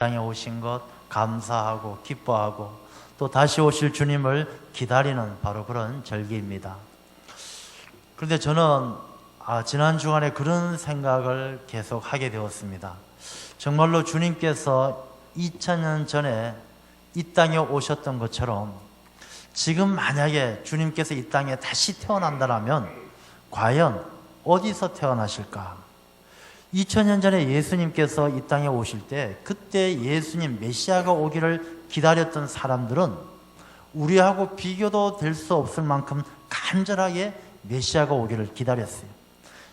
땅에 오신 것 감사하고 기뻐하고 또 다시 오실 주님을 기다리는 바로 그런 절기입니다. 그런데 저는 지난 주간에 그런 생각을 계속 하게 되었습니다. 정말로 주님께서 2000년 전에 이 땅에 오셨던 것처럼 지금 만약에 주님께서 이 땅에 다시 태어난다면 과연 어디서 태어나실까? 2000년 전에 예수님께서 이 땅에 오실 때 그때 예수님 메시아가 오기를 기다렸던 사람들은 우리하고 비교도 될 수 없을 만큼 간절하게 메시아가 오기를 기다렸어요.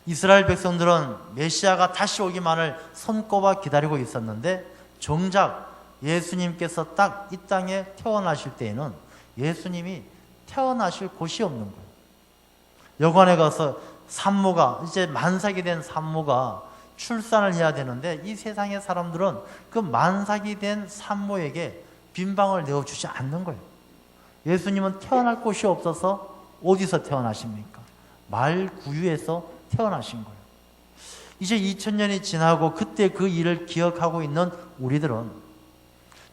이스라엘 백성들은 메시아가 다시 오기만을 손꼽아 기다리고 있었는데 정작 예수님께서 딱 이 땅에 태어나실 때에는 예수님이 태어나실 곳이 없는 거예요. 여관에 가서 산모가 이제 만삭이 된 산모가 출산을 해야 되는데 이 세상의 사람들은 그 만삭이 된 산모에게 빈방을 내어주지 않는 거예요. 예수님은 태어날 곳이 없어서 어디서 태어나십니까? 말구유에서 태어나신 거예요. 이제 2000년이 지나고 그때 그 일을 기억하고 있는 우리들은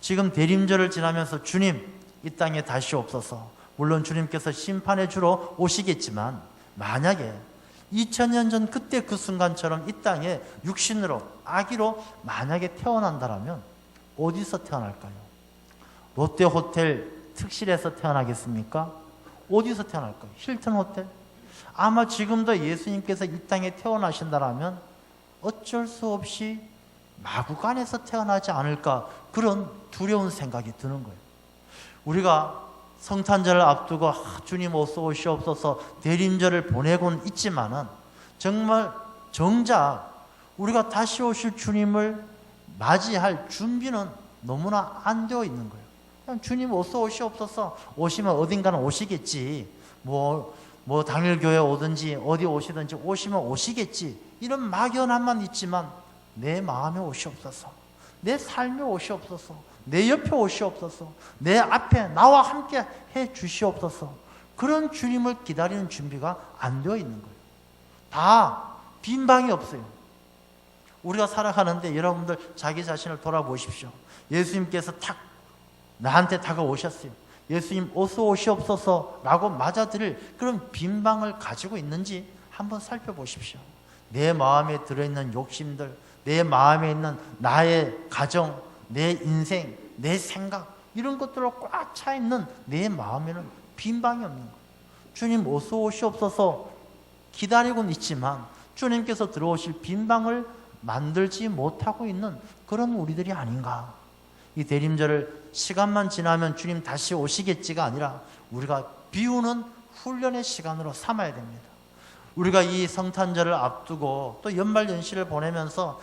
지금 대림절을 지나면서 주님 이 땅에 다시 없어서, 물론 주님께서 심판의 주로 오시겠지만 만약에 2000년 전 그때 그 순간처럼 이 땅에 육신으로 아기로 만약에 태어난다면 어디서 태어날까요? 롯데호텔 특실에서 태어나겠습니까? 어디서 태어날까요? 힐튼 호텔? 아마 지금도 예수님께서 이 땅에 태어나신다면 어쩔 수 없이 마구간에서 태어나지 않을까, 그런 두려운 생각이 드는 거예요. 우리가 성탄절을 앞두고 주님 어서 오시옵소서 대림절을 보내곤 있지만은 정말 정작 우리가 다시 오실 주님을 맞이할 준비는 너무나 안 되어 있는 거예요. 그냥 주님 어서 오시옵소서, 오시면 어딘가는 오시겠지, 뭐 당일 교회 오든지 어디 오시든지 오시면 오시겠지, 이런 막연함만 있지만 내 마음에 오시옵소서, 내 삶에 오시옵소서, 내 옆에 오시옵소서, 내 앞에 나와 함께 해 주시옵소서, 그런 주님을 기다리는 준비가 안 되어 있는 거예요. 다 빈방이 없어요. 우리가 살아가는데 여러분들 자기 자신을 돌아보십시오. 예수님께서 탁 나한테 다가오셨어요. 예수님 어서 오시옵소서 라고 맞아들일 그런 빈방을 가지고 있는지 한번 살펴보십시오. 내 마음에 들어있는 욕심들, 내 마음에 있는 나의 가정, 내 인생, 내 생각, 이런 것들로 꽉 차 있는 내 마음에는 빈방이 없는 거예요. 주님 어서 오시옵소서 기다리고는 있지만 주님께서 들어오실 빈방을 만들지 못하고 있는 그런 우리들이 아닌가. 이 대림절을 시간만 지나면 주님 다시 오시겠지가 아니라 우리가 비우는 훈련의 시간으로 삼아야 됩니다. 우리가 이 성탄절을 앞두고 또 연말연시를 보내면서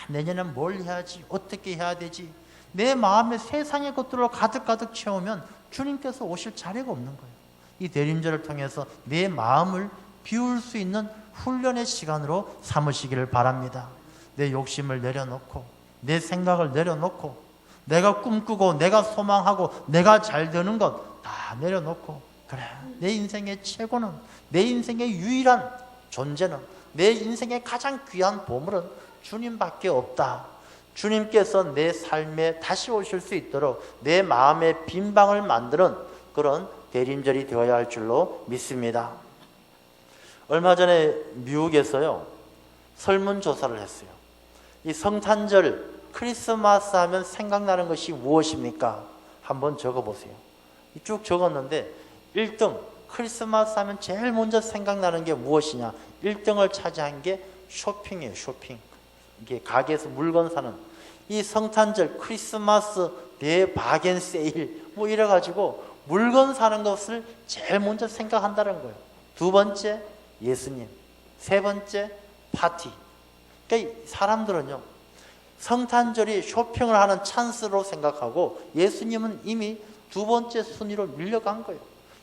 내년엔 뭘 해야지, 어떻게 해야 되지, 내 마음에 세상의 것들로 가득가득 채우면 주님께서 오실 자리가 없는 거예요. 이 대림절을 통해서 내 마음을 비울 수 있는 훈련의 시간으로 삼으시기를 바랍니다. 내 욕심을 내려놓고, 내 생각을 내려놓고, 내가 꿈꾸고 내가 소망하고 내가 잘 되는 것 다 내려놓고, 그래, 내 인생의 최고는, 내 인생의 유일한 존재는, 내 인생의 가장 귀한 보물은 주님밖에 없다. 주님께서 내 삶에 다시 오실 수 있도록 내 마음의 빈방을 만드는 그런 대림절이 되어야 할 줄로 믿습니다. 얼마 전에 미국에서요 설문조사를 했어요. 이 성탄절, 크리스마스 하면 생각나는 것이 무엇입니까? 한번 적어보세요. 쭉 적었는데 1등, 크리스마스 하면 제일 먼저 생각나는 게 무엇이냐? 1등을 차지한 게 쇼핑이에요. 쇼핑. 이게 가게에서 물건 사는, 이 성탄절, 크리스마스, 대바겐 세일 뭐 이래가지고 물건 사는 것을 제일 먼저 생각한다는 거예요. 두 번째 예수님, 세 번째 파티. 그러니까 사람들은요 성탄절이 쇼핑을 하는 찬스로 생각하고 예수님은 이미 두 번째 순위로 밀려간 거예요.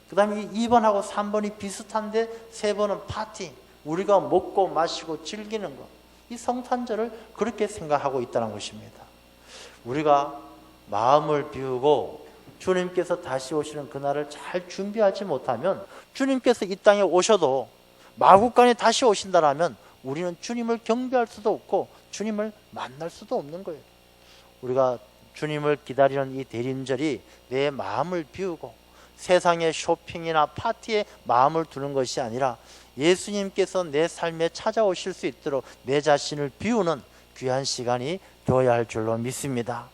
그 다음에 2번하고 3번이 비슷한데 3번은 파티, 우리가 먹고 마시고 즐기는 것. 이 성탄절을 그렇게 생각하고 있다는 것입니다. 우리가 마음을 비우고 주님께서 다시 오시는 그날을 잘 준비하지 못하면 주님께서 이 땅에 오셔도 마구간에 다시 오신다라면 우리는 주님을 경배할 수도 없고 주님을 만날 수도 없는 거예요. 우리가 주님을 기다리는 이 대림절이 내 마음을 비우고 세상의 쇼핑이나 파티에 마음을 두는 것이 아니라 예수님께서 내 삶에 찾아오실 수 있도록 내 자신을 비우는 귀한 시간이 되어야 할 줄로 믿습니다.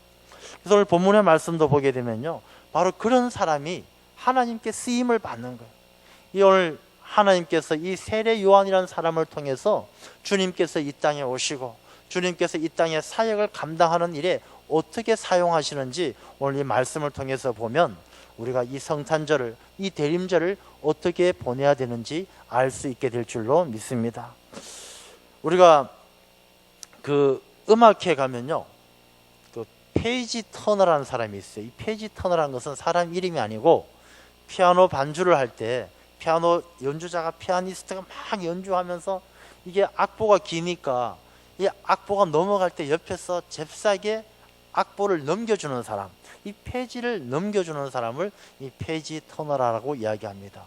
그래서 오늘 본문의 말씀도 보게 되면요, 바로 그런 사람이 하나님께 쓰임을 받는 거예요. 이 오늘 하나님께서 이 세례 요한이라는 사람을 통해서 주님께서 이 땅에 오시고 주님께서 이 땅의 사역을 감당하는 일에 어떻게 사용하시는지 오늘 이 말씀을 통해서 보면 우리가 이 성탄절을, 이 대림절을 어떻게 보내야 되는지 알 수 있게 될 줄로 믿습니다. 우리가 그 음악회 가면요, 그 페이지 터너라는 사람이 있어요. 이 페이지 터너라는 것은 사람 이름이 아니고 피아노 반주를 할 때 피아노 연주자가, 피아니스트가 막 연주하면서 이게 악보가 기니까 이 악보가 넘어갈 때 옆에서 잽싸게 악보를 넘겨주는 사람, 이 페이지를 넘겨주는 사람을 이 페이지 터너라고 이야기합니다.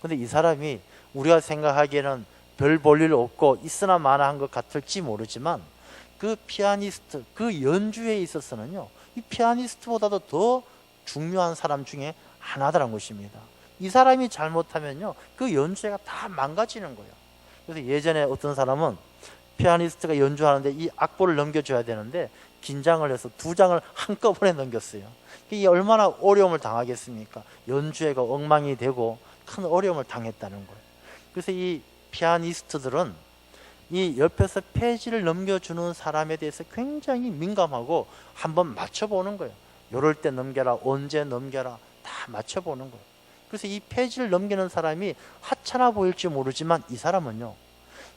근데 이 사람이 우리가 생각하기에는 별 볼 일 없고 있으나 마나 한 것 같을지 모르지만 그 피아니스트, 그 연주에 있어서는요, 이 피아니스트보다도 더 중요한 사람 중에 하나다라는 것입니다. 이 사람이 잘못하면요, 그 연주회가 다 망가지는 거예요. 그래서 예전에 어떤 사람은 피아니스트가 연주하는데 이 악보를 넘겨줘야 되는데 긴장을 해서 2장을 한꺼번에 넘겼어요. 이게 얼마나 어려움을 당하겠습니까? 연주회가 엉망이 되고 큰 어려움을 당했다는 거예요. 그래서 이 피아니스트들은 이 옆에서 페이지를 넘겨주는 사람에 대해서 굉장히 민감하고 한번 맞춰보는 거예요. 요럴 때 넘겨라, 언제 넘겨라, 다 맞춰보는 거예요. 그래서 이 페이지를 넘기는 사람이 하찮아 보일지 모르지만 이 사람은요,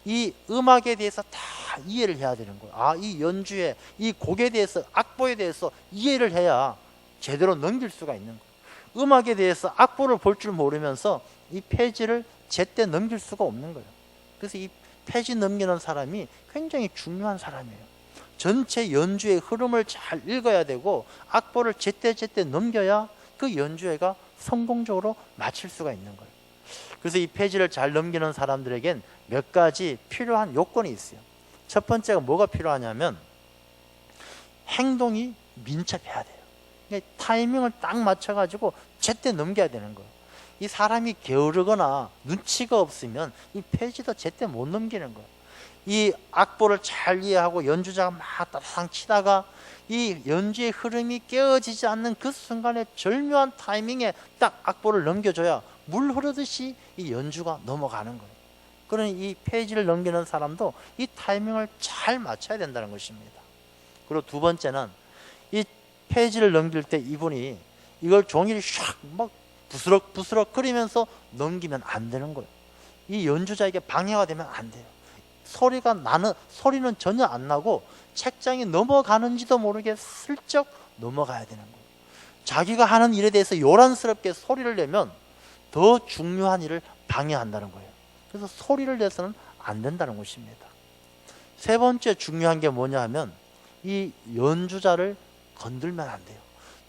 이 음악에 대해서 다 이해를 해야 되는 거예요. 아, 이 연주에, 이 곡에 대해서, 악보에 대해서 이해를 해야 제대로 넘길 수가 있는 거예요. 음악에 대해서 악보를 볼 줄 모르면서 이 페이지를 제때 넘길 수가 없는 거예요. 그래서 이 페이지 넘기는 사람이 굉장히 중요한 사람이에요. 전체 연주의 흐름을 잘 읽어야 되고 악보를 제때 넘겨야 그 연주회가 성공적으로 마칠 수가 있는 거예요. 그래서 이 페이지를 잘 넘기는 사람들에겐 몇 가지 필요한 요건이 있어요. 첫 번째가 뭐가 필요하냐면 행동이 민첩해야 돼요. 그러니까 타이밍을 딱 맞춰가지고 제때 넘겨야 되는 거예요. 이 사람이 게으르거나 눈치가 없으면 이 페이지도 제때 못 넘기는 거예요. 이 악보를 잘 이해하고 연주자가 막 따라상 치다가 이 연주의 흐름이 깨어지지 않는 그 순간에 절묘한 타이밍에 딱 악보를 넘겨줘야 물 흐르듯이 이 연주가 넘어가는 거예요. 그러니 이 페이지를 넘기는 사람도 이 타이밍을 잘 맞춰야 된다는 것입니다. 그리고 두 번째는 이 페이지를 넘길 때 이분이 이걸 종이를 샥 막 부스럭부스럭 거리면서 넘기면 안 되는 거예요. 이 연주자에게 방해가 되면 안 돼요. 소리는 전혀 안 나고 책장이 넘어가는지도 모르게 슬쩍 넘어가야 되는 거예요. 자기가 하는 일에 대해서 요란스럽게 소리를 내면 더 중요한 일을 방해한다는 거예요. 그래서 소리를 내서는 안 된다는 것입니다. 세 번째 중요한 게 뭐냐 하면 이 연주자를 건들면 안 돼요.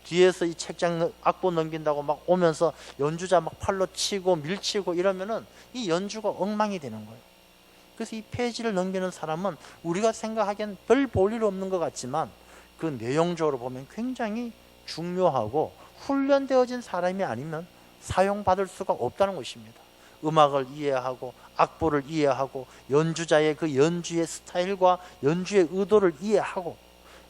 뒤에서 이 책장 악보 넘긴다고 막 오면서 연주자 막 팔로 치고 밀치고 이러면은 이 연주가 엉망이 되는 거예요. 그래서 이 페이지를 넘기는 사람은 우리가 생각하기엔 별 볼 일 없는 것 같지만 그 내용적으로 보면 굉장히 중요하고 훈련되어진 사람이 아니면 사용받을 수가 없다는 것입니다. 음악을 이해하고 악보를 이해하고 연주자의 그 연주의 스타일과 연주의 의도를 이해하고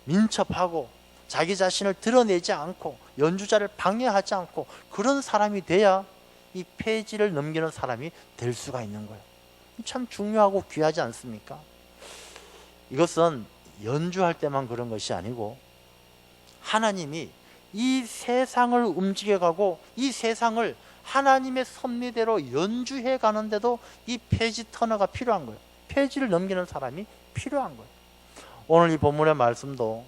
민첩하고 자기 자신을 드러내지 않고 연주자를 방해하지 않고 그런 사람이 돼야 이 페이지를 넘기는 사람이 될 수가 있는 거예요. 참 중요하고 귀하지 않습니까? 이것은 연주할 때만 그런 것이 아니고 하나님이 이 세상을 움직여가고 이 세상을 하나님의 섭리대로 연주해 가는데도 이 페이지 터너가 필요한 거예요. 페이지를 넘기는 사람이 필요한 거예요. 오늘 이 본문의 말씀도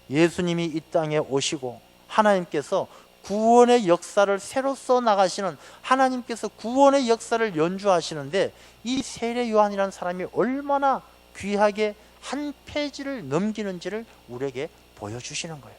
예수님이 이 땅에 오시고 하나님께서 구원의 역사를 새로 써 나가시는, 하나님께서 구원의 역사를 연주하시는데 이 세례 요한이라는 사람이 얼마나 귀하게 한 페이지를 넘기는지를 우리에게 보여주시는 거예요.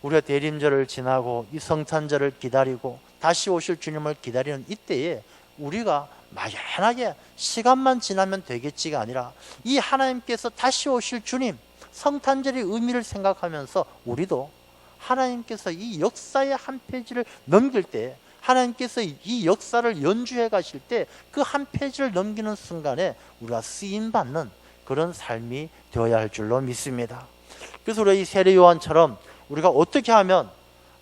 우리가 대림절을 지나고 이 성탄절을 기다리고 다시 오실 주님을 기다리는 이때에 우리가 막연하게 시간만 지나면 되겠지가 아니라 이 하나님께서 다시 오실 주님, 성탄절의 의미를 생각하면서 우리도 하나님께서 이 역사의 한 페이지를 넘길 때, 하나님께서 이 역사를 연주해 가실 때 그 한 페이지를 넘기는 순간에 우리가 쓰임받는 그런 삶이 되어야 할 줄로 믿습니다. 그래서 우리가 이 세례 요한처럼 우리가 어떻게 하면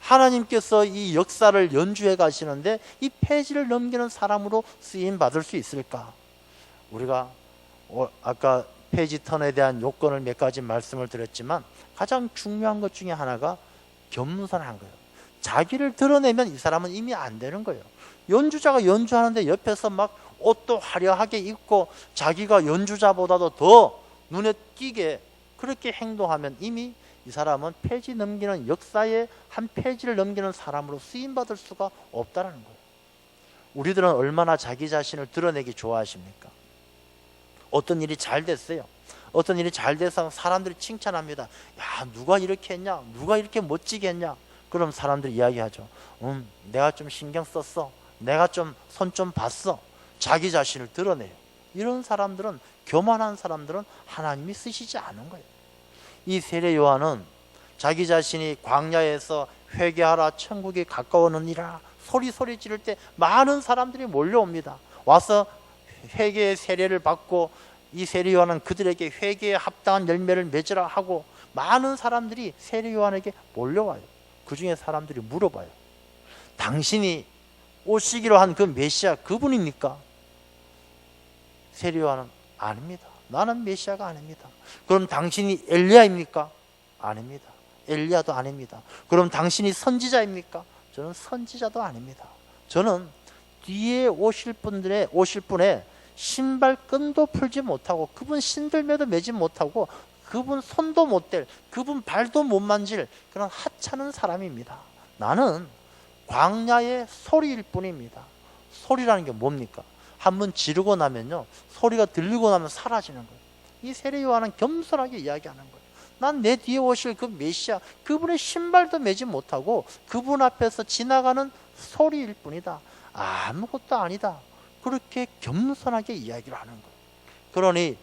하나님께서 이 역사를 연주해 가시는데 이 페이지를 넘기는 사람으로 쓰임받을 수 있을까? 우리가 아까 페이지 턴에 대한 요건을 몇 가지 말씀을 드렸지만 가장 중요한 것 중에 하나가 겸손한 거예요. 자기를 드러내면 이 사람은 이미 안 되는 거예요. 연주자가 연주하는데 옆에서 막 옷도 화려하게 입고 자기가 연주자보다도 더 눈에 띄게 그렇게 행동하면 이미 이 사람은 페이지 넘기는, 역사의 한 페이지를 넘기는 사람으로 쓰임받을 수가 없다는 거예요. 우리들은 얼마나 자기 자신을 드러내기 좋아하십니까? 어떤 일이 잘 됐어요. 어떤 일이 잘 돼서 사람들이 칭찬합니다. 야, 누가 이렇게 했냐? 누가 이렇게 멋지게 했냐? 그럼 사람들이 이야기하죠. 내가 좀 신경 썼어. 내가 좀 손 좀 봤어. 자기 자신을 드러내요. 이런 사람들은, 교만한 사람들은 하나님이 쓰시지 않은 거예요. 이 세례 요한은 자기 자신이 광야에서 회개하라, 천국이 가까워오느니라 소리 지를 때 많은 사람들이 몰려옵니다. 와서 회개의 세례를 받고 이 세례 요한은 그들에게 회개에 합당한 열매를 맺으라 하고 많은 사람들이 세례 요한에게 몰려와요. 그 중에 사람들이 물어봐요. 당신이 오시기로 한 그 메시아 그분입니까? 세례 요한은 아닙니다. 나는 메시아가 아닙니다. 그럼 당신이 엘리야입니까? 아닙니다. 엘리야도 아닙니다. 그럼 당신이 선지자입니까? 저는 선지자도 아닙니다. 저는 뒤에 오실 분의 신발끈도 풀지 못하고 그분 신들매도 매지 못하고 그분 손도 못 댈, 그분 발도 못 만질 그런 하찮은 사람입니다. 나는 광야의 소리일 뿐입니다. 소리라는 게 뭡니까? 한번 지르고 나면요, 소리가 들리고 나면 사라지는 거예요. 이 세례 요한은 겸손하게 이야기하는 거예요. 난 내 뒤에 오실 그 메시아, 그분의 신발도 매지 못하고 그분 앞에서 지나가는 소리일 뿐이다. 아무것도 아니다. 그렇게 겸손하게 이야기를 하는 거예요. 그러니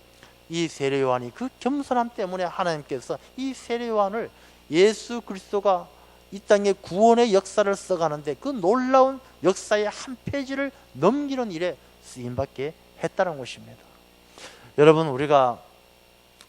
이 세례 요한이 그 겸손함 때문에 하나님께서 이 세례 요한을 예수 그리스도가 이 땅에 구원의 역사를 써가는데 그 놀라운 역사의 한 페이지를 넘기는 일에 쓰임받게 했다는 것입니다. 여러분, 우리가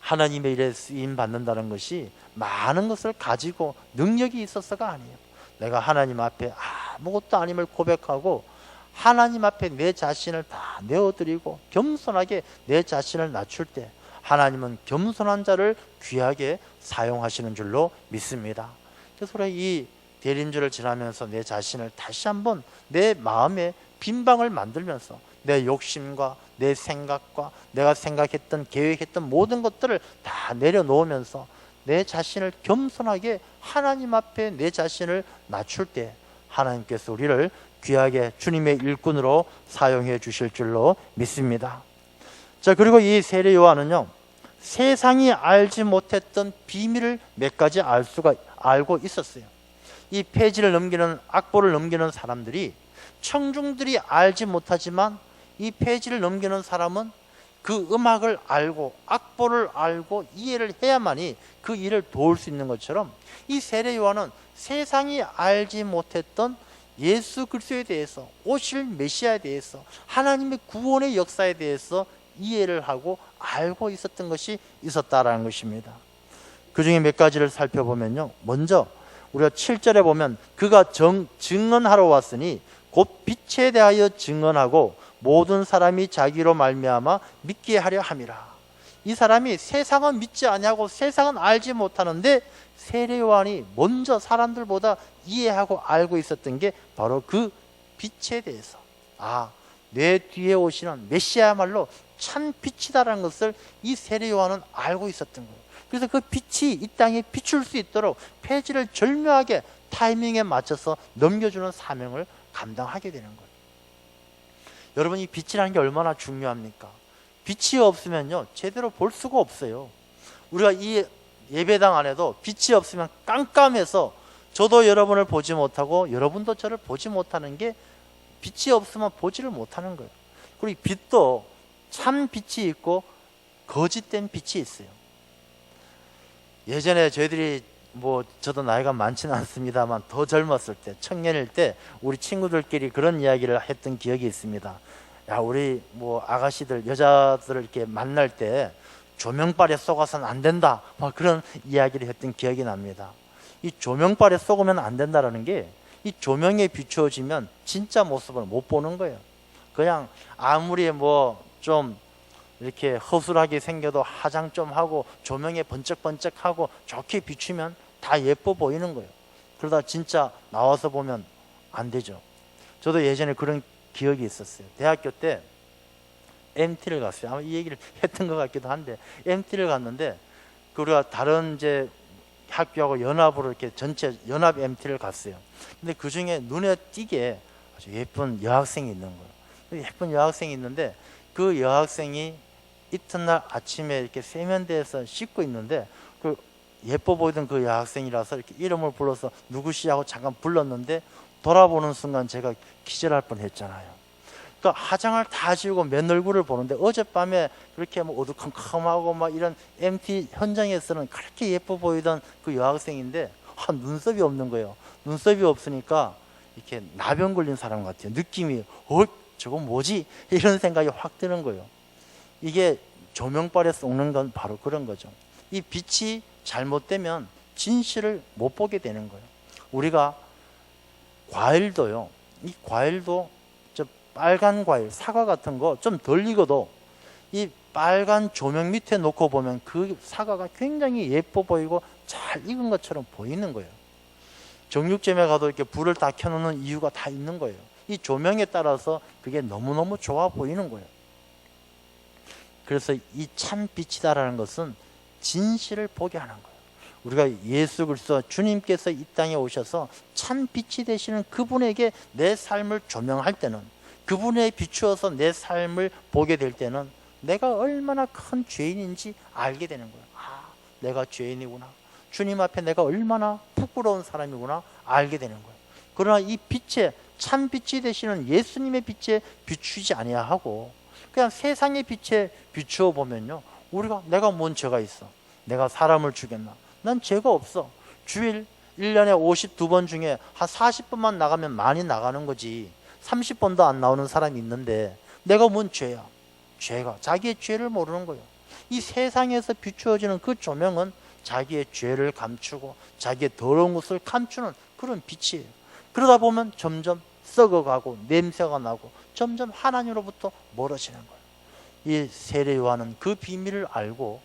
하나님의 일에 쓰임받는다는 것이 많은 것을 가지고 능력이 있어서가 아니에요. 내가 하나님 앞에 아무것도 아님을 고백하고 하나님 앞에 내 자신을 다 내어드리고 겸손하게 내 자신을 낮출 때 하나님은 겸손한 자를 귀하게 사용하시는 줄로 믿습니다. 그래서 우리가 이 대림절을 지나면서 내 자신을 다시 한번 내 마음에 빈방을 만들면서 내 욕심과 내 생각과 내가 생각했던 계획했던 모든 것들을 다 내려놓으면서 내 자신을 겸손하게 하나님 앞에 내 자신을 낮출 때 하나님께서 우리를 귀하게 주님의 일꾼으로 사용해 주실 줄로 믿습니다. 자, 그리고 이 세례 요한은요, 세상이 알지 못했던 비밀을 몇 가지 알고 있었어요. 이 페이지를 넘기는, 악보를 넘기는 사람들이, 청중들이 알지 못하지만 이 페이지를 넘기는 사람은 그 음악을 알고 악보를 알고 이해를 해야만이 그 일을 도울 수 있는 것처럼 이 세례 요한은 세상이 알지 못했던 예수 그리스도에 대해서, 오실 메시아에 대해서, 하나님의 구원의 역사에 대해서 이해를 하고 알고 있었던 것이 있었다라는 것입니다. 그 중에 몇 가지를 살펴보면요, 먼저 우리가 7절에 보면 그가 증언하러 왔으니 곧 빛에 대하여 증언하고 모든 사람이 자기로 말미암아 믿게 하려 함이라. 이 사람이 세상은 믿지 아니하고 세상은 알지 못하는데 세례 요한이 먼저 사람들보다 이해하고 알고 있었던 게 바로 그 빛에 대해서, 내 뒤에 오시는 메시아야말로 참 빛이다라는 것을 이 세례 요한은 알고 있었던 거예요. 그래서 그 빛이 이 땅에 비출 수 있도록 페이지를 절묘하게 타이밍에 맞춰서 넘겨주는 사명을 감당하게 되는 거예요. 여러분, 이 빛이라는 게 얼마나 중요합니까? 빛이 없으면요, 제대로 볼 수가 없어요. 우리가 이 예배당 안에도 빛이 없으면 깜깜해서 저도 여러분을 보지 못하고 여러분도 저를 보지 못하는 게 빛이 없으면 보지를 못하는 거예요. 그리고 빛도 참 빛이 있고 거짓된 빛이 있어요. 예전에 저희들이 저도 나이가 많지는 않습니다만 더 젊었을 때, 청년일 때 우리 친구들끼리 그런 이야기를 했던 기억이 있습니다. 야, 우리 아가씨들, 여자들을 이렇게 만날 때 조명빨에 쏘가서는 안 된다, 그런 이야기를 했던 기억이 납니다. 이 조명빨에 쏘으면 안 된다라는 게, 이 조명에 비추어지면 진짜 모습을 못 보는 거예요. 그냥 아무리 좀 이렇게 허술하게 생겨도 화장 좀 하고 조명에 번쩍번쩍하고 좋게 비추면 다 예뻐 보이는 거예요. 그러다 진짜 나와서 보면 안 되죠. 저도 예전에 그런 기억이 있었어요. 대학교 때 MT를 갔어요. 아마 이 얘기를 했던 것 같기도 한데, MT를 갔는데 우리가 다른 이제 학교하고 연합으로 이렇게 전체 연합 MT를 갔어요. 근데 그 중에 눈에 띄게 아주 예쁜 여학생이 있는 거예요. 예쁜 여학생이 있는데 그 여학생이 이튿날 아침에 이렇게 세면대에서 씻고 있는데, 그 예뻐 보이던 그 여학생이라서 이렇게 이름을 불러서 누구시 하고 잠깐 불렀는데, 돌아보는 순간 제가 기절할 뻔했잖아요. 그러니까 화장을 다 지우고 맨 얼굴을 보는데, 어젯밤에 그렇게 어두컴컴하고 이런 MT 현장에서는 그렇게 예뻐 보이던 그 여학생인데 눈썹이 없는 거예요. 눈썹이 없으니까 이렇게 나병 걸린 사람 같아요. 느낌이 저거 뭐지? 이런 생각이 확 드는 거예요. 이게 조명빨에 쏘는 건 바로 그런 거죠. 이 빛이 잘못되면 진실을 못 보게 되는 거예요. 우리가 과일도요, 이 과일도 저 빨간 과일, 사과 같은 거 좀 덜 익어도 이 빨간 조명 밑에 놓고 보면 그 사과가 굉장히 예뻐 보이고 잘 익은 것처럼 보이는 거예요. 정육점에 가도 이렇게 불을 다 켜놓는 이유가 다 있는 거예요. 이 조명에 따라서 그게 너무너무 좋아 보이는 거예요. 그래서 이 참 빛이다라는 것은 진실을 보게 하는 거예요. 우리가 예수 그리스도 주님께서 이 땅에 오셔서 참 빛이 되시는 그분에게 내 삶을 조명할 때는, 그분에 비추어서 내 삶을 보게 될 때는 내가 얼마나 큰 죄인인지 알게 되는 거예요. 내가 죄인이구나, 주님 앞에 내가 얼마나 부끄러운 사람이구나 알게 되는 거예요. 그러나 이 빛에, 참 빛이 되시는 예수님의 빛에 비추지 아니하고 그냥 세상의 빛에 비추어 보면요, 내가 뭔 죄가 있어? 내가 사람을 죽였나? 난 죄가 없어. 주일 1년에 52번 중에 한 40번만 나가면 많이 나가는 거지, 30번도 안 나오는 사람이 있는데 내가 뭔 죄야? 죄가, 자기의 죄를 모르는 거예요. 이 세상에서 비추어지는 그 조명은 자기의 죄를 감추고 자기의 더러운 것을 감추는 그런 빛이에요. 그러다 보면 점점 썩어가고 냄새가 나고 점점 하나님으로부터 멀어지는 거예요. 이 세례 요한은 그 비밀을 알고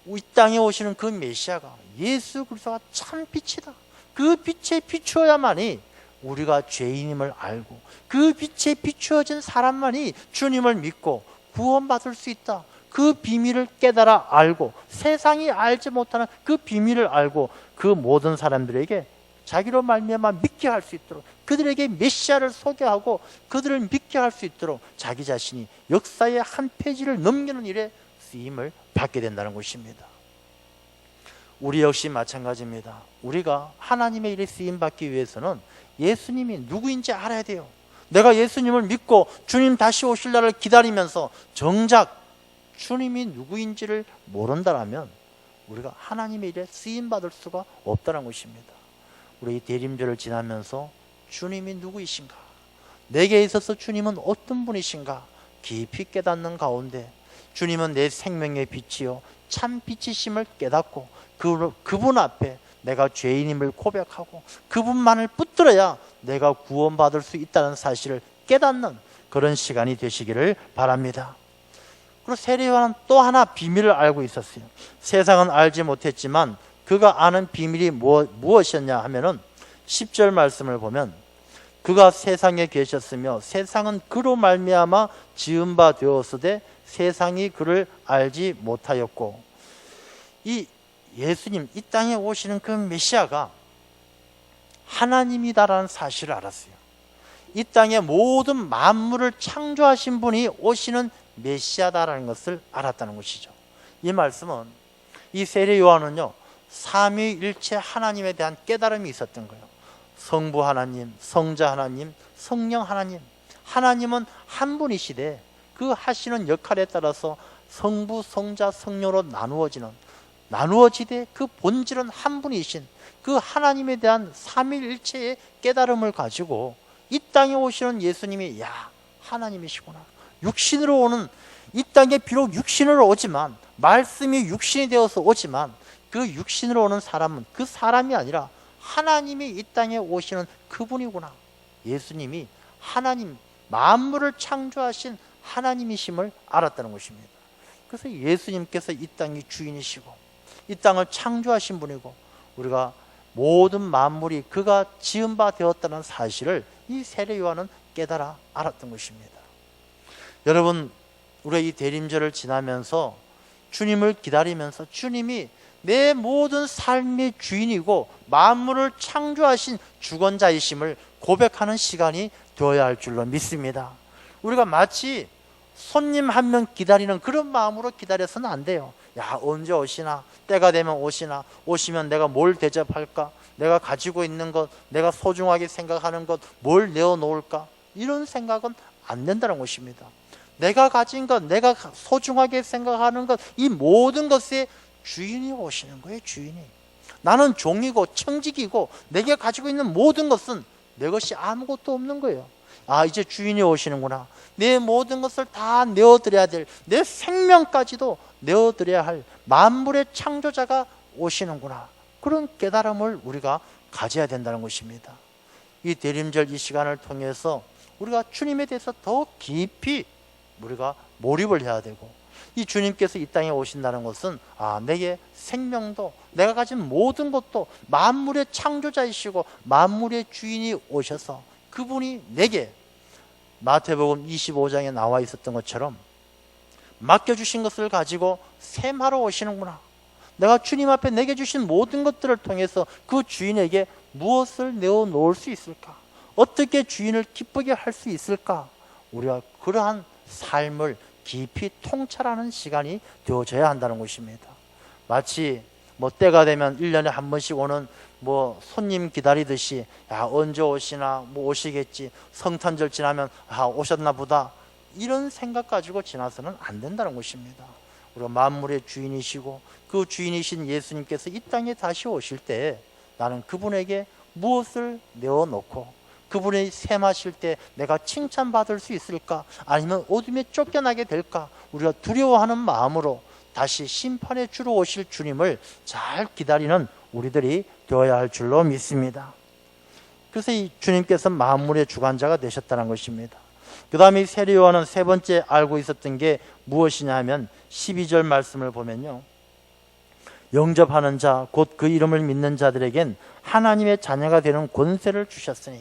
이 땅에 오시는 그 메시아가, 예수 그리스도가 참 빛이다, 그 빛에 비추어야만이 우리가 죄인임을 알고, 그 빛에 비추어진 사람만이 주님을 믿고 구원받을 수 있다, 그 비밀을 깨달아 알고, 세상이 알지 못하는 그 비밀을 알고 그 모든 사람들에게 자기로 말미암아 믿게 할 수 있도록, 그들에게 메시아를 소개하고 그들을 믿게 할 수 있도록 자기 자신이 역사의 한 페이지를 넘기는 일에 쓰임을 받게 된다는 것입니다. 우리 역시 마찬가지입니다. 우리가 하나님의 일에 쓰임 받기 위해서는 예수님이 누구인지 알아야 돼요. 내가 예수님을 믿고 주님 다시 오실 날을 기다리면서 정작 주님이 누구인지를 모른다면 우리가 하나님의 일에 쓰임 받을 수가 없다는 것입니다. 우리 대림절을 지나면서 주님이 누구이신가, 내게 있어서 주님은 어떤 분이신가 깊이 깨닫는 가운데, 주님은 내 생명의 빛이요 참 빛이심을 깨닫고 그분 앞에 내가 죄인임을 고백하고 그분만을 붙들어야 내가 구원받을 수 있다는 사실을 깨닫는 그런 시간이 되시기를 바랍니다. 그리고 세례 요한은 또 하나 비밀을 알고 있었어요. 세상은 알지 못했지만 그가 아는 비밀이 무엇이었냐 하면은 10절 말씀을 보면, 그가 세상에 계셨으며 세상은 그로 말미암아 지은 바 되었으되 세상이 그를 알지 못하였고, 이 예수님, 이 땅에 오시는 그 메시아가 하나님이다라는 사실을 알았어요. 이 땅의 모든 만물을 창조하신 분이 오시는 메시아다라는 것을 알았다는 것이죠. 이 말씀은, 이 세례 요한은요 삼위일체 하나님에 대한 깨달음이 있었던 거예요. 성부 하나님, 성자 하나님, 성령 하나님, 하나님은 한 분이시되 그 하시는 역할에 따라서 성부, 성자, 성령으로 나누어지는, 나누어지되 그 본질은 한 분이신 그 하나님에 대한 삼위일체의 깨달음을 가지고 이 땅에 오시는 예수님이 하나님이시구나. 육신으로 오는, 이 땅에 비록 육신으로 오지만, 말씀이 육신이 되어서 오지만 그 육신으로 오는 사람은 그 사람이 아니라 하나님이 이 땅에 오시는 그분이구나. 예수님이 하나님, 만물을 창조하신 하나님이심을 알았다는 것입니다. 그래서 예수님께서 이 땅의 주인이시고 이 땅을 창조하신 분이고 우리가 모든 만물이 그가 지은 바 되었다는 사실을 이 세례 요한은 깨달아 알았던 것입니다. 여러분, 우리가 이 대림절을 지나면서 주님을 기다리면서 주님이 내 모든 삶의 주인이고 만물을 창조하신 주권자이심을 고백하는 시간이 되어야 할 줄로 믿습니다. 우리가 마치 손님 한 명 기다리는 그런 마음으로 기다려서는 안 돼요. 언제 오시나, 때가 되면 오시나, 오시면 내가 뭘 대접할까, 내가 가지고 있는 것, 내가 소중하게 생각하는 것, 뭘 내어놓을까, 이런 생각은 안 된다는 것입니다. 내가 가진 것, 내가 소중하게 생각하는 것, 이 모든 것의 주인이 오시는 거예요. 주인이. 나는 종이고 청직이고 내게 가지고 있는 모든 것은 내 것이 아무것도 없는 거예요. 이제 주인이 오시는구나. 내 모든 것을 다 내어드려야 될, 내 생명까지도 내어드려야 할 만물의 창조자가 오시는구나. 그런 깨달음을 우리가 가져야 된다는 것입니다. 이 대림절 이 시간을 통해서 우리가 주님에 대해서 더 깊이 우리가 몰입을 해야 되고, 이 주님께서 이 땅에 오신다는 것은 내게 생명도, 내가 가진 모든 것도 만물의 창조자이시고 만물의 주인이 오셔서 그분이 내게 마태복음 25장에 나와 있었던 것처럼 맡겨주신 것을 가지고 셈하러 오시는구나. 내가 주님 앞에 내게 주신 모든 것들을 통해서 그 주인에게 무엇을 내어놓을 수 있을까? 어떻게 주인을 기쁘게 할 수 있을까? 우리가 그러한 삶을 깊이 통찰하는 시간이 되어져야 한다는 것입니다. 마치 때가 되면 1년에 한 번씩 오는 손님 기다리듯이 언제 오시나, 오시겠지, 성탄절 지나면 오셨나 보다, 이런 생각 가지고 지나서는 안 된다는 것입니다. 우리가 만물의 주인이시고 그 주인이신 예수님께서 이 땅에 다시 오실 때 나는 그분에게 무엇을 내어놓고 그분이 셈하실 때 내가 칭찬받을 수 있을까? 아니면 어둠에 쫓겨나게 될까? 우리가 두려워하는 마음으로 다시 심판의 주로 오실 주님을 잘 기다리는 우리들이 되어야 할 줄로 믿습니다. 그래서 이 주님께서 만물의 주관자가 되셨다는 것입니다. 그 다음에 세례 요한은 세 번째 알고 있었던 게 무엇이냐 하면 12절 말씀을 보면요, 영접하는 자 곧 그 이름을 믿는 자들에겐 하나님의 자녀가 되는 권세를 주셨으니,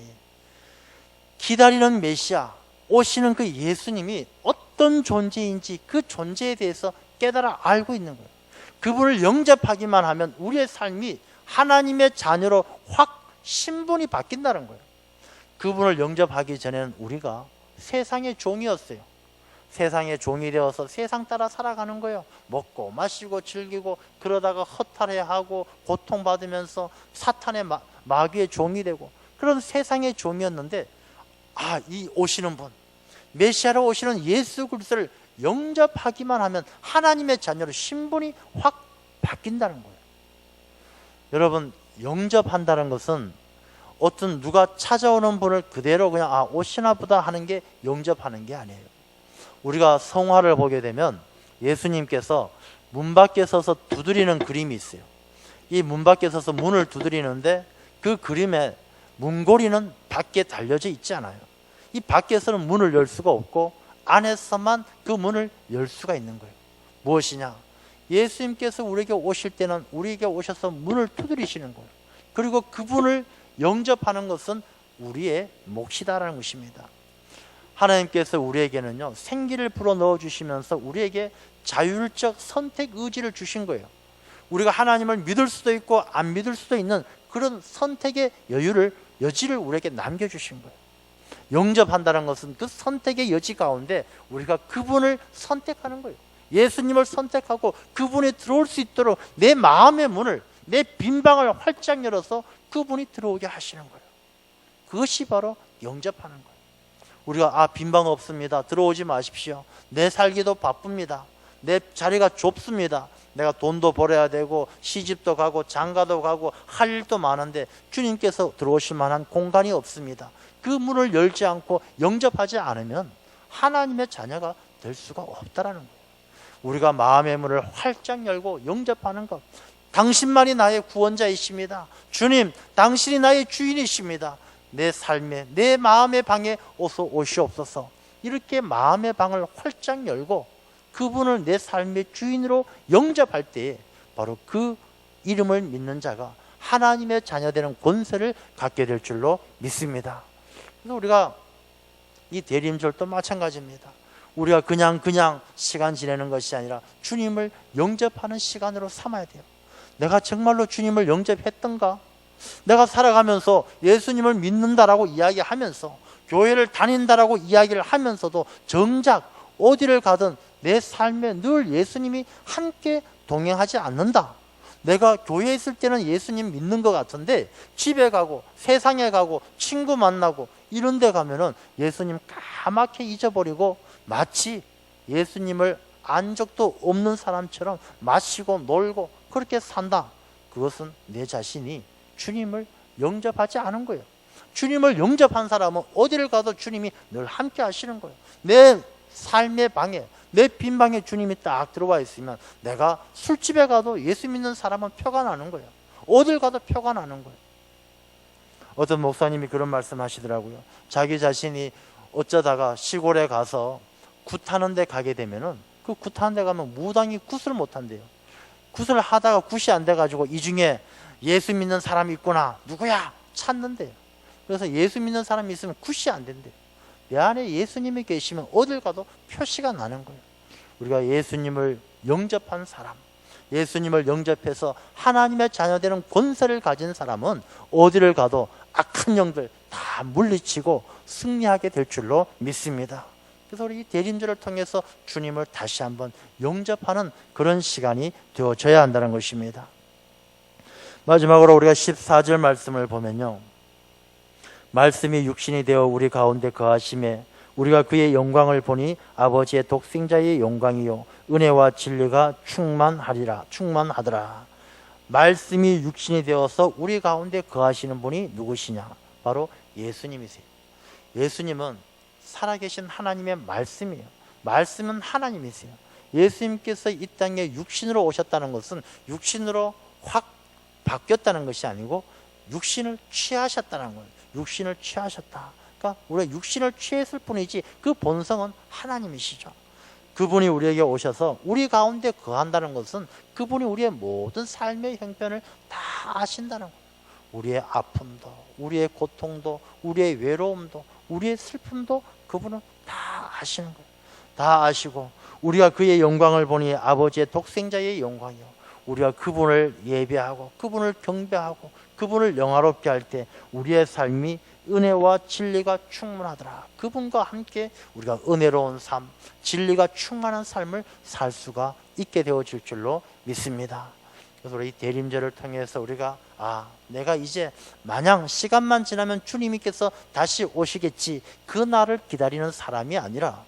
기다리는 메시아 오시는 그 예수님이 어떤 존재인지 그 존재에 대해서 깨달아 알고 있는 거예요. 그분을 영접하기만 하면 우리의 삶이 하나님의 자녀로 확 신분이 바뀐다는 거예요. 그분을 영접하기 전에는 우리가 세상의 종이었어요. 세상의 종이 되어서 세상 따라 살아가는 거예요. 먹고 마시고 즐기고 그러다가 허탈해하고 고통받으면서 사탄의 마귀의 종이 되고 그런 세상의 종이었는데, 이 오시는 분, 메시아로 오시는 예수 그리스도를 영접하기만 하면 하나님의 자녀로 신분이 확 바뀐다는 거예요. 여러분, 영접한다는 것은 어떤 누가 찾아오는 분을 그대로 그냥 오시나 보다 하는 게 영접하는 게 아니에요. 우리가 성화를 보게 되면 예수님께서 문 밖에 서서 두드리는 그림이 있어요. 이 문 밖에 서서 문을 두드리는데 그 그림에 문고리는 밖에 달려져 있지 않아요. 이 밖에서는 문을 열 수가 없고 안에서만 그 문을 열 수가 있는 거예요. 무엇이냐? 예수님께서 우리에게 오실 때는 우리에게 오셔서 문을 두드리시는 거예요. 그리고 그분을 영접하는 것은 우리의 몫이다라는 것입니다. 하나님께서 우리에게는요, 생기를 불어넣어 주시면서 우리에게 자율적 선택 의지를 주신 거예요. 우리가 하나님을 믿을 수도 있고 안 믿을 수도 있는 그런 선택의 여지를 우리에게 남겨주신 거예요. 영접한다는 것은 그 선택의 여지 가운데 우리가 그분을 선택하는 거예요. 예수님을 선택하고 그분이 들어올 수 있도록 내 마음의 문을, 내 빈방을 활짝 열어서 그분이 들어오게 하시는 거예요. 그것이 바로 영접하는 거예요. 우리가 빈방 없습니다, 들어오지 마십시오, 내 살기도 바쁩니다, 내 자리가 좁습니다. 내가 돈도 벌어야 되고 시집도 가고 장가도 가고 할 일도 많은데 주님께서 들어오실 만한 공간이 없습니다. 그 문을 열지 않고 영접하지 않으면 하나님의 자녀가 될 수가 없다라는 거예요. 우리가 마음의 문을 활짝 열고 영접하는 것. 당신만이 나의 구원자이십니다. 주님, 당신이 나의 주인이십니다. 내 삶에, 내 마음의 방에 어서 오시옵소서. 이렇게 마음의 방을 활짝 열고 그분을 내 삶의 주인으로 영접할 때에 바로 그 이름을 믿는 자가 하나님의 자녀되는 권세를 갖게 될 줄로 믿습니다. 그래서 우리가 이 대림절도 마찬가지입니다. 우리가 그냥 시간 지내는 것이 아니라 주님을 영접하는 시간으로 삼아야 돼요. 내가 정말로 주님을 영접했던가? 내가 살아가면서 예수님을 믿는다라고 이야기하면서 교회를 다닌다라고 이야기를 하면서도 정작 어디를 가든 내 삶에 늘 예수님이 함께 동행하지 않는다. 내가 교회에 있을 때는 예수님 믿는 것 같은데 집에 가고 세상에 가고 친구 만나고 이런 데 가면은 예수님 까맣게 잊어버리고 마치 예수님을 안 적도 없는 사람처럼 마시고 놀고 그렇게 산다. 그것은 내 자신이 주님을 영접하지 않은 거예요. 주님을 영접한 사람은 어디를 가도 주님이 늘 함께 하시는 거예요. 내 삶의 방에, 내 빈 방에 주님이 딱 들어와 있으면 내가 술집에 가도 예수 믿는 사람은 표가 나는 거예요. 어딜 가도 표가 나는 거예요. 어떤 목사님이 그런 말씀 하시더라고요. 자기 자신이 어쩌다가 시골에 가서 굿하는 데 가게 되면은 그 굿하는 데 가면 무당이 굿을 못 한대요. 굿을 하다가 굿이 안 돼가지고 이 중에 예수 믿는 사람이 있구나, 누구야? 찾는데요. 그래서 예수 믿는 사람이 있으면 굿이 안 된대요. 내 안에 예수님이 계시면 어딜 가도 표시가 나는 거예요. 우리가 예수님을 영접한 사람, 예수님을 영접해서 하나님의 자녀되는 권세를 가진 사람은 어디를 가도 악한 영들 다 물리치고 승리하게 될 줄로 믿습니다. 그래서 우리 이 대림절을 통해서 주님을 다시 한번 영접하는 그런 시간이 되어져야 한다는 것입니다. 마지막으로 우리가 14절 말씀을 보면요, 말씀이 육신이 되어 우리 가운데 거하심에 우리가 그의 영광을 보니 아버지의 독생자의 영광이요 은혜와 진리가 충만하더라. 말씀이 육신이 되어서 우리 가운데 거하시는 분이 누구시냐? 바로 예수님이세요. 예수님은 살아계신 하나님의 말씀이에요. 말씀은 하나님이세요. 예수님께서 이 땅에 육신으로 오셨다는 것은 육신으로 확 바뀌었다는 것이 아니고 육신을 취하셨다는 거예요. 육신을 취하셨다. 그러니까 우리가 육신을 취했을 뿐이지 그 본성은 하나님이시죠. 그분이 우리에게 오셔서 우리 가운데 거한다는 것은 그분이 우리의 모든 삶의 형편을 다 아신다는 거예요. 우리의 아픔도, 우리의 고통도, 우리의 외로움도, 우리의 슬픔도 그분은 다 아시는 거예요. 다 아시고 우리가 그의 영광을 보니 아버지의 독생자의 영광이요, 우리가 그분을 예배하고 그분을 경배하고 그분을 영화롭게 할 때 우리의 삶이 은혜와 진리가 충만하더라. 그분과 함께 우리가 은혜로운 삶, 진리가 충만한 삶을 살 수가 있게 되어질 줄로 믿습니다. 그래서 우리 대림절을 통해서 우리가 내가 이제 마냥 시간만 지나면 주님께서 다시 오시겠지, 그 날을 기다리는 사람이 아니라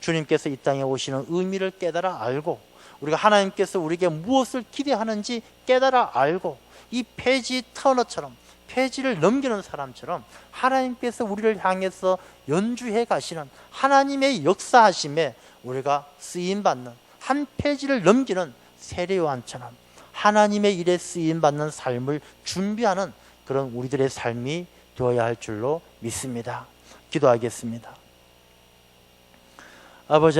주님께서 이 땅에 오시는 의미를 깨달아 알고 우리가 하나님께서 우리에게 무엇을 기대하는지 깨달아 알고 이 페이지 터너처럼 페이지를 넘기는 사람처럼 하나님께서 우리를 향해서 연주해 가시는 하나님의 역사하심에 우리가 쓰임받는, 한 페이지를 넘기는 세례요한처럼 하나님의 일에 쓰임받는 삶을 준비하는 그런 우리들의 삶이 되어야 할 줄로 믿습니다. 기도하겠습니다. 아버지